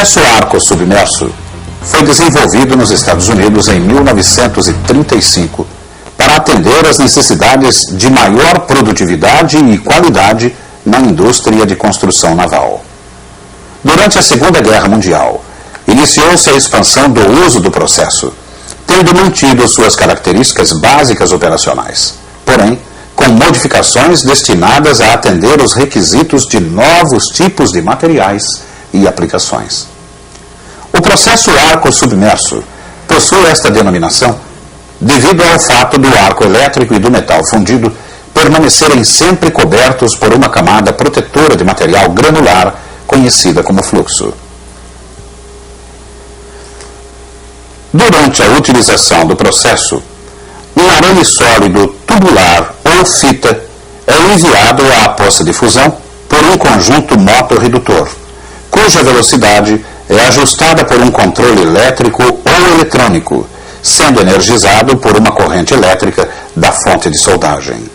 processo arco submerso foi desenvolvido nos Estados Unidos em 1935 para atender às necessidades de maior produtividade e qualidade na indústria de construção naval. Durante a Segunda Guerra Mundial, iniciou-se a expansão do uso do processo, tendo mantido suas características básicas operacionais, porém, com modificações destinadas a atender os requisitos de novos tipos de materiais e aplicações. O processo arco submerso possui esta denominação devido ao fato do arco elétrico e do metal fundido permanecerem sempre cobertos por uma camada protetora de material granular conhecida como fluxo. Durante a utilização do processo, um arame sólido tubular ou fita é enviado à poça de fusão por um conjunto motorredutor, cuja velocidade é ajustada por um controle elétrico ou eletrônico, sendo energizado por uma corrente elétrica da fonte de soldagem.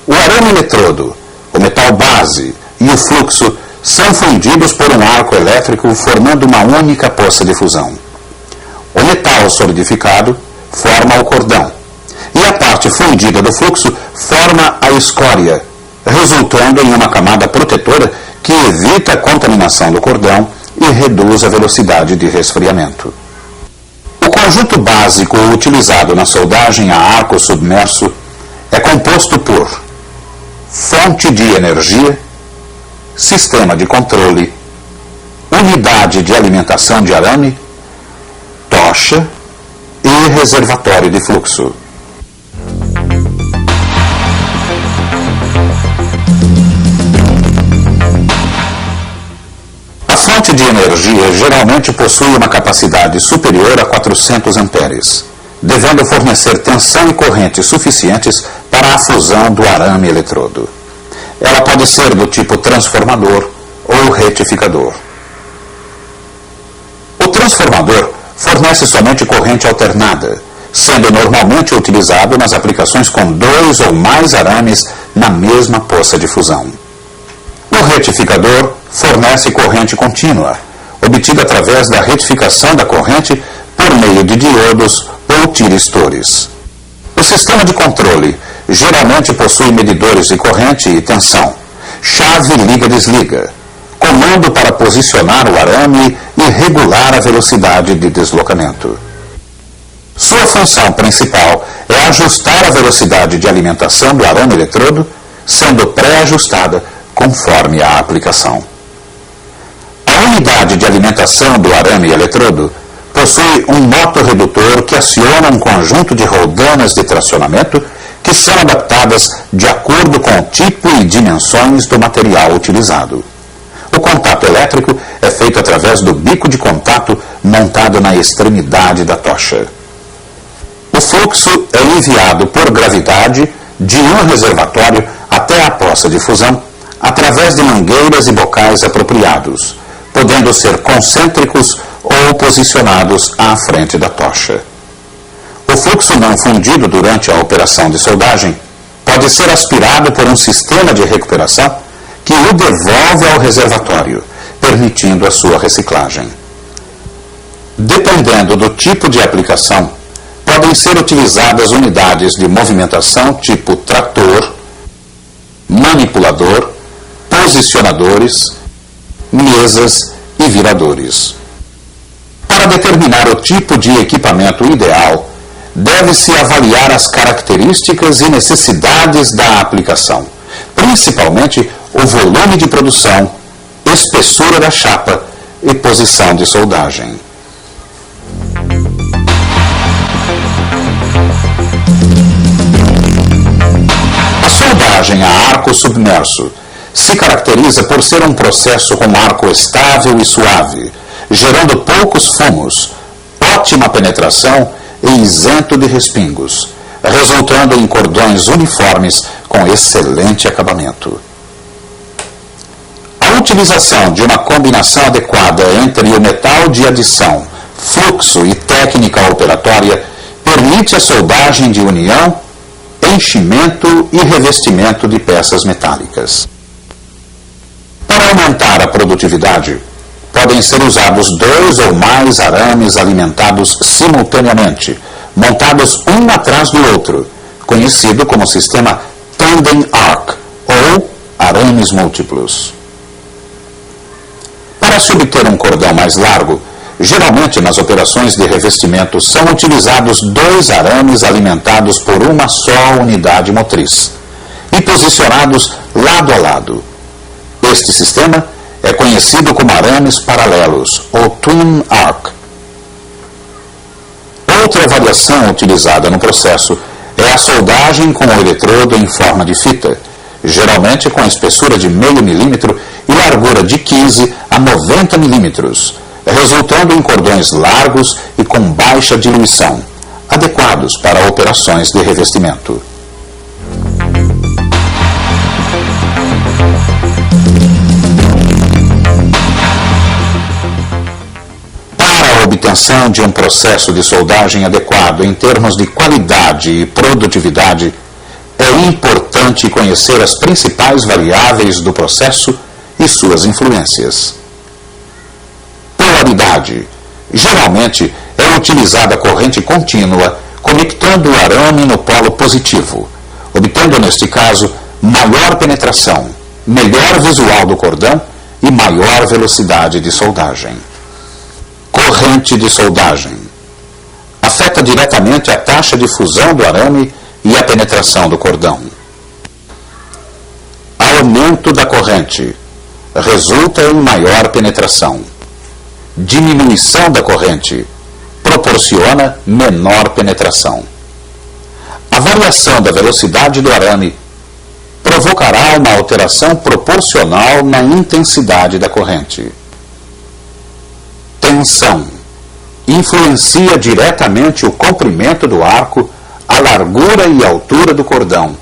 O arame eletrodo, o metal base e o fluxo são fundidos por um arco elétrico formando uma única poça de fusão. O metal solidificado forma o cordão e a parte fundida do fluxo forma a escória, resultando em uma camada protetora que evita a contaminação do cordão e reduz a velocidade de resfriamento. O conjunto básico utilizado na soldagem a arco submerso é composto por fonte de energia, sistema de controle, unidade de alimentação de arame, tocha e reservatório de fluxo. A fonte de energia geralmente possui uma capacidade superior a 400 amperes, devendo fornecer tensão e corrente suficientes para a fusão do arame eletrodo. Ela pode ser do tipo transformador ou retificador. O transformador fornece somente corrente alternada, sendo normalmente utilizado nas aplicações com 2 ou mais arames na mesma poça de fusão. O retificador fornece corrente contínua, obtida através da retificação da corrente por meio de diodos ou tiristores. O sistema de controle geralmente possui medidores de corrente e tensão, chave liga-desliga, comando para posicionar o arame e regular a velocidade de deslocamento. Sua função principal é ajustar a velocidade de alimentação do arame eletrodo, sendo pré-ajustada conforme a aplicação. A unidade de alimentação do arame eletrodo possui um motorredutor que aciona um conjunto de roldanas de tracionamento que são adaptadas de acordo com o tipo e dimensões do material utilizado. O contato elétrico é feito através do bico de contato montado na extremidade da tocha. O fluxo é enviado por gravidade de um reservatório até a poça de fusão através de mangueiras e bocais apropriados, podendo ser concêntricos ou posicionados à frente da tocha. O fluxo não fundido durante a operação de soldagem pode ser aspirado por um sistema de recuperação que o devolve ao reservatório, permitindo a sua reciclagem. Dependendo do tipo de aplicação, podem ser utilizadas unidades de movimentação tipo trator, manipulador, posicionadores, mesas e viradores. Para determinar o tipo de equipamento ideal, deve-se avaliar as características e necessidades da aplicação, principalmente o volume de produção, espessura da chapa e posição de soldagem. A soldagem a arco submerso se caracteriza por ser um processo com arco estável e suave, gerando poucos fumos, ótima penetração e isento de respingos, resultando em cordões uniformes com excelente acabamento. A utilização de uma combinação adequada entre o metal de adição, fluxo e técnica operatória permite a soldagem de união, enchimento e revestimento de peças metálicas. Para aumentar a produtividade, podem ser usados 2 ou mais arames alimentados simultaneamente, montados um atrás do outro, conhecido como sistema Tandem Arc, ou arames múltiplos. Para se obter um cordão mais largo, geralmente nas operações de revestimento são utilizados 2 arames alimentados por uma só unidade motriz e posicionados lado a lado. Este sistema é conhecido como arames paralelos, ou Twin Arc. Outra variação utilizada no processo é a soldagem com o eletrodo em forma de fita, geralmente com a espessura de meio milímetro e largura de 15 a 90 milímetros, resultando em cordões largos e com baixa diluição, adequados para operações de revestimento. Para a obtenção de um processo de soldagem adequado em termos de qualidade e produtividade, é importante conhecer as principais variáveis do processo e suas influências. Polaridade. Geralmente é utilizada corrente contínua conectando o arame no polo positivo, obtendo neste caso maior penetração, melhor visual do cordão e maior velocidade de soldagem. Corrente de soldagem. Afeta diretamente a taxa de fusão do arame e a penetração do cordão. Aumento da corrente resulta em maior penetração. Diminuição da corrente proporciona menor penetração. A variação da velocidade do arame provocará uma alteração proporcional na intensidade da corrente. Tensão influencia diretamente o comprimento do arco, a largura e altura do cordão,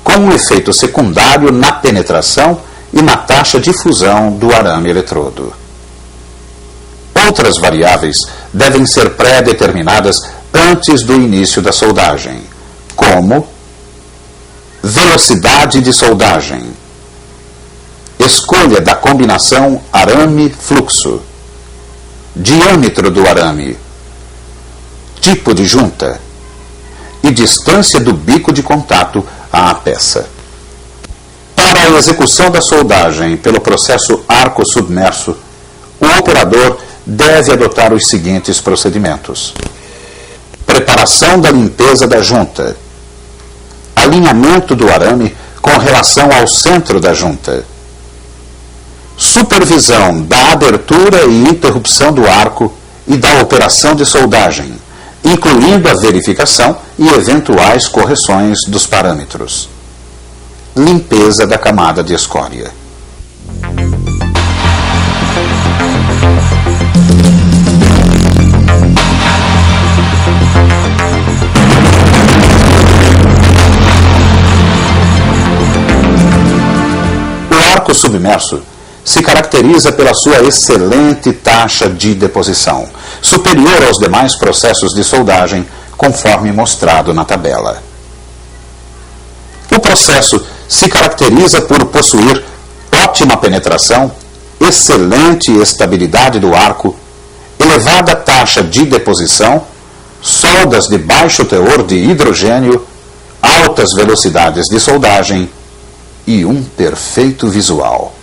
com um efeito secundário na penetração e na taxa de fusão do arame eletrodo. Outras variáveis devem ser pré-determinadas antes do início da soldagem, como velocidade de soldagem, escolha da combinação arame-fluxo, diâmetro do arame, tipo de junta e distância do bico de contato à peça. Para a execução da soldagem pelo processo arco submerso, o operador deve adotar os seguintes procedimentos: preparação da limpeza da junta, alinhamento do arame com relação ao centro da junta, supervisão da abertura e interrupção do arco e da operação de soldagem, incluindo a verificação e eventuais correções dos parâmetros. Limpeza da camada de escória. O arco submerso se caracteriza pela sua excelente taxa de deposição, superior aos demais processos de soldagem, conforme mostrado na tabela. O processo se caracteriza por possuir ótima penetração, excelente estabilidade do arco, elevada taxa de deposição, soldas de baixo teor de hidrogênio, altas velocidades de soldagem e um perfeito visual.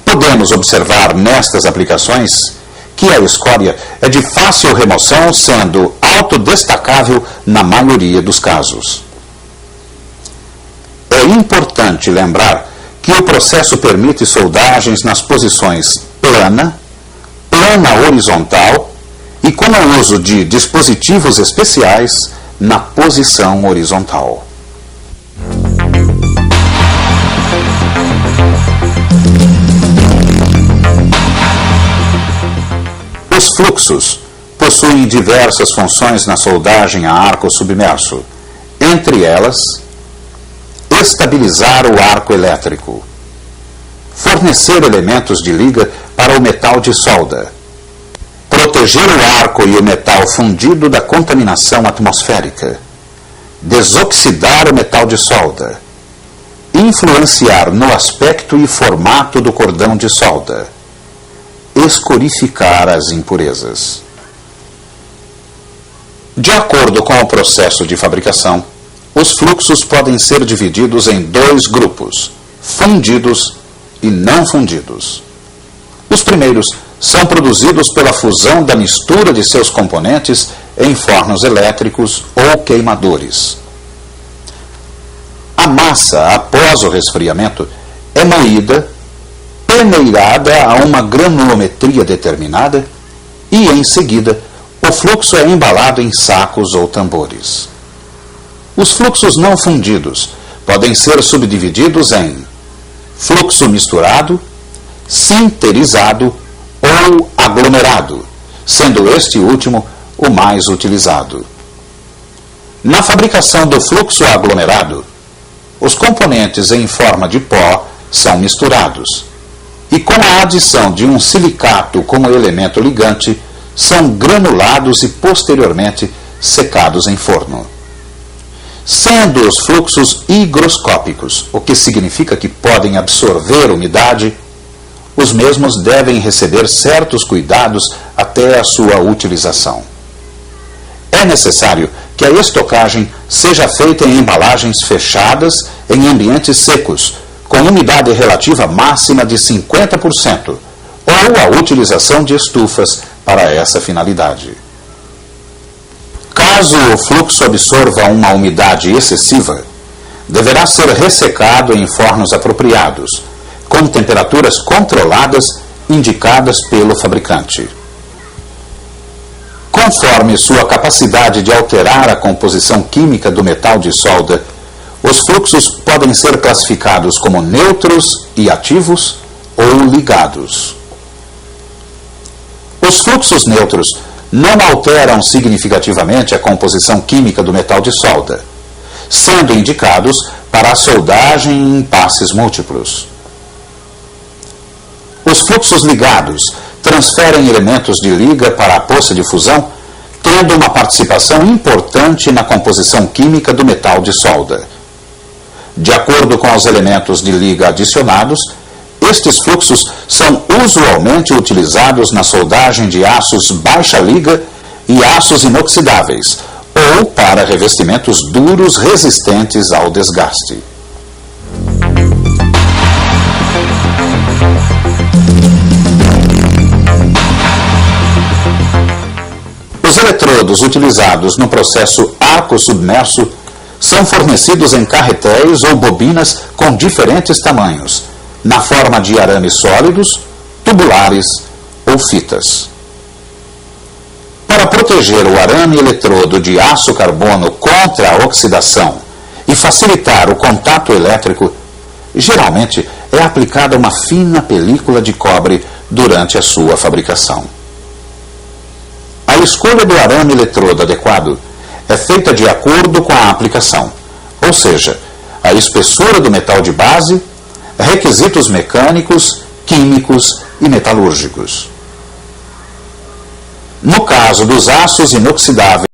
Podemos observar nestas aplicações que a escória é de fácil remoção, sendo autodestacável na maioria dos casos. É importante lembrar que o processo permite soldagens nas posições plana, plana horizontal e com o uso de dispositivos especiais na posição horizontal. Os fluxos possuem diversas funções na soldagem a arco submerso, entre elas, estabilizar o arco elétrico, fornecer elementos de liga para o metal de solda, proteger o arco e o metal fundido da contaminação atmosférica, desoxidar o metal de solda, influenciar no aspecto e formato do cordão de solda, escorificar as impurezas. De acordo com o processo de fabricação, os fluxos podem ser divididos em dois grupos, fundidos e não fundidos. Os primeiros são produzidos pela fusão da mistura de seus componentes em fornos elétricos ou queimadores. A massa, após o resfriamento, é moída, peneirada a uma granulometria determinada e, em seguida, o fluxo é embalado em sacos ou tambores. Os fluxos não fundidos podem ser subdivididos em fluxo misturado, sinterizado ou aglomerado, sendo este último o mais utilizado. Na fabricação do fluxo aglomerado, os componentes em forma de pó são misturados e, com a adição de um silicato como elemento ligante, são granulados e posteriormente secados em forno. Sendo os fluxos higroscópicos, o que significa que podem absorver umidade, os mesmos devem receber certos cuidados até a sua utilização. É necessário que a estocagem seja feita em embalagens fechadas em ambientes secos, com umidade relativa máxima de 50%, ou a utilização de estufas para essa finalidade. Caso o fluxo absorva uma umidade excessiva, deverá ser ressecado em fornos apropriados, com temperaturas controladas indicadas pelo fabricante. Conforme sua capacidade de alterar a composição química do metal de solda, os fluxos podem ser classificados como neutros e ativos ou ligados. Os fluxos neutros não alteram significativamente a composição química do metal de solda, sendo indicados para a soldagem em passes múltiplos. Os fluxos ligados transferem elementos de liga para a poça de fusão, tendo uma participação importante na composição química do metal de solda. De acordo com os elementos de liga adicionados, estes fluxos são usualmente utilizados na soldagem de aços baixa liga e aços inoxidáveis, ou para revestimentos duros resistentes ao desgaste. Os eletrodos utilizados no processo arco submerso são fornecidos em carretéis ou bobinas com diferentes tamanhos, na forma de arames sólidos, tubulares ou fitas. Para proteger o arame eletrodo de aço carbono contra a oxidação e facilitar o contato elétrico, geralmente é aplicada uma fina película de cobre durante a sua fabricação. A escolha do arame eletrodo adequado é feita de acordo com a aplicação, ou seja, a espessura do metal de base, requisitos mecânicos, químicos e metalúrgicos. No caso dos aços inoxidáveis,